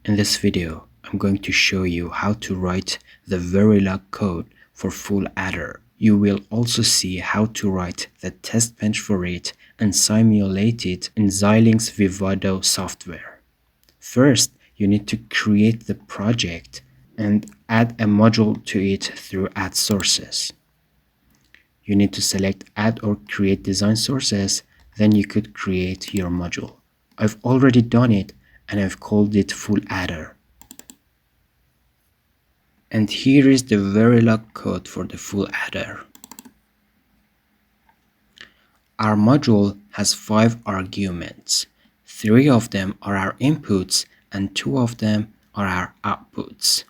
In this video, I'm going to show you how to write the Verilog code for full adder. You will also see how to write the testbench for it and simulate it in Xilinx Vivado software. First, you need to create the project and add a module to it through Add Sources. You need to select Add or Create Design Sources, then you could create your module. I've already done it and I've called it Full Adder. And here is the Verilog code for the Full Adder. Our module has 5 arguments. 3 of them are our inputs and 2 of them are our outputs.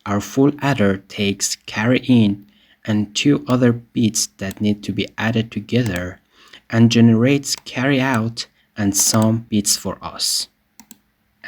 Our full adder takes carry in and 2 other bits that need to be added together and generates carry out and some bits for us.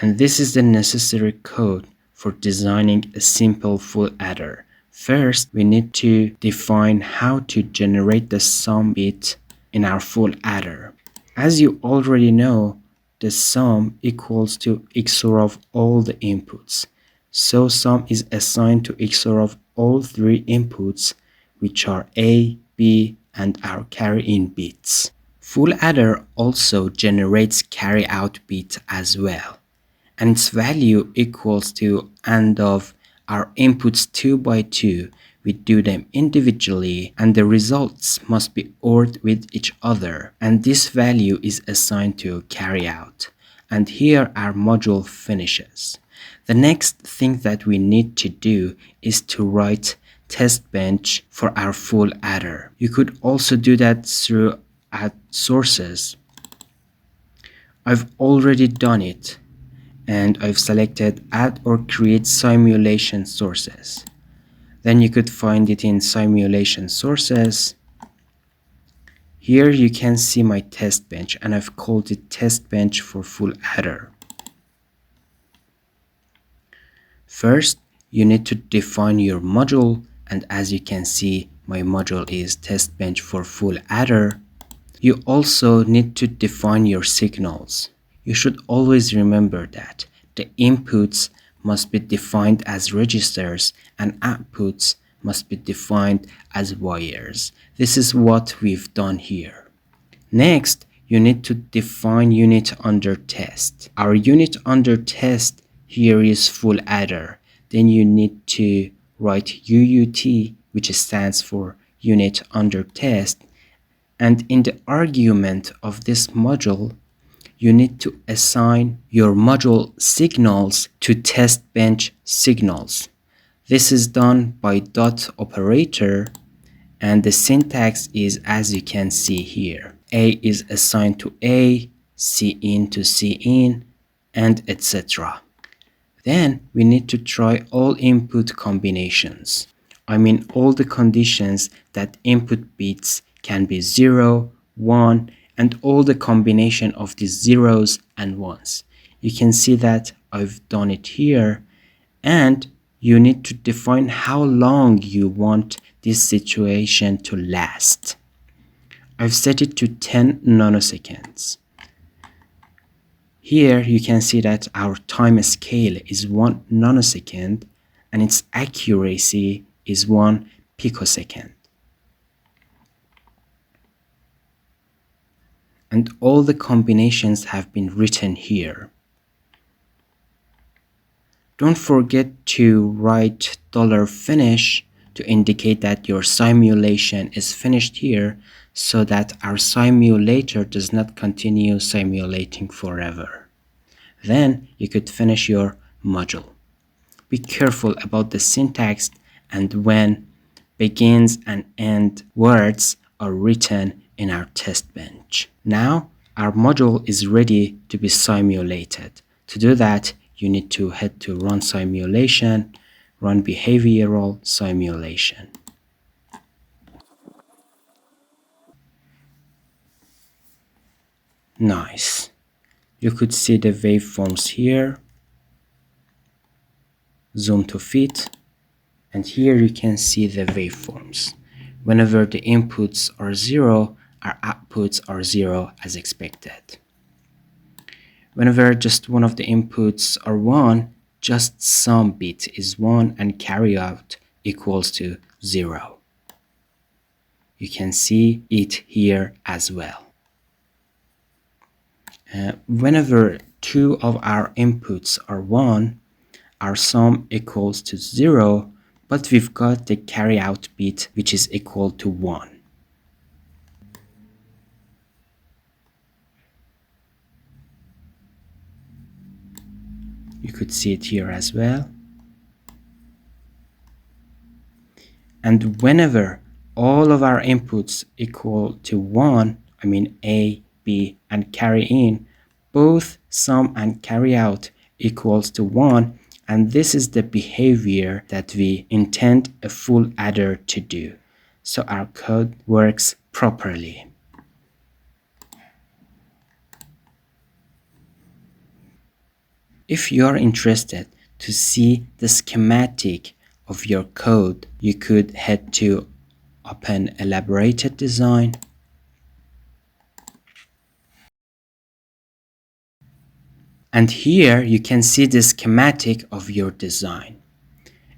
And this is the necessary code for designing a simple full adder. First, we need to define how to generate the sum bit in our full adder. As you already know, the sum equals to XOR of all the inputs. So sum is assigned to XOR of all 3 inputs, which are A, B, and our carry-in bits. Full adder also generates carry-out bit as well, and its value equals to AND of our inputs 2 by 2. We do them individually and the results must be ORed with each other, and this value is assigned to carry out. And here our module finishes. The next thing that we need to do is to write Testbench for our full adder. You could also do that through Add Sources. I've already done it and I've selected Add or Create Simulation Sources. Then you could find it in Simulation Sources. Here you can see my testbench and I've called it Testbench for Full Adder. First, you need to define your module, and as you can see, my module is Testbench for Full Adder. You also need to define your signals. You should always remember that the inputs must be defined as registers and outputs must be defined as wires. This is what we've done here. Next, you need to define unit under test. Our unit under test here is full adder. Then you need to write UUT, which stands for unit under test. And in the argument of this module, you need to assign your module signals to testbench signals. This is done by dot operator, and the syntax is as you can see here. A is assigned to A, C in to C in, and etc. Then we need to try all input combinations. I mean all the conditions that input bits can be 0, 1, and all the combination of the zeros and ones. You can see that I've done it here, and you need to define how long you want this situation to last. I've set it to 10 nanoseconds. Here you can see that our time scale is 1 nanosecond and its accuracy is 1 picosecond. And all the combinations have been written here. Don't forget to write $finish to indicate that your simulation is finished here so that our simulator does not continue simulating forever. Then you could finish your module. Be careful about the syntax and when begins and end words are written in our testbench. Now our module is ready to be simulated. To do that, you need to head to Run Simulation, Run Behavioral Simulation. Nice. You could see the waveforms here. Zoom to fit. And here you can see the waveforms. Whenever the inputs are 0, our outputs are 0 as expected. Whenever just one of the inputs are 1, just sum bit is 1 and carry out equals to 0. You can see it here as well. Whenever two of our inputs are 1, our sum equals to 0, but we've got the carry out bit which is equal to 1. You could see it here as well. And whenever all of our inputs equal to 1, I mean A, B, and carry in, both sum and carry out equals to 1, and this is the behavior that we intend a full adder to do. So our code works properly. If you are interested to see the schematic of your code, you could head to Open Elaborated Design. And here you can see the schematic of your design.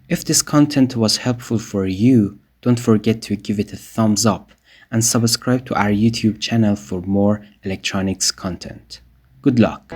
If this content was helpful for you, don't forget to give it a thumbs up and subscribe to our YouTube channel for more electronics content. Good luck!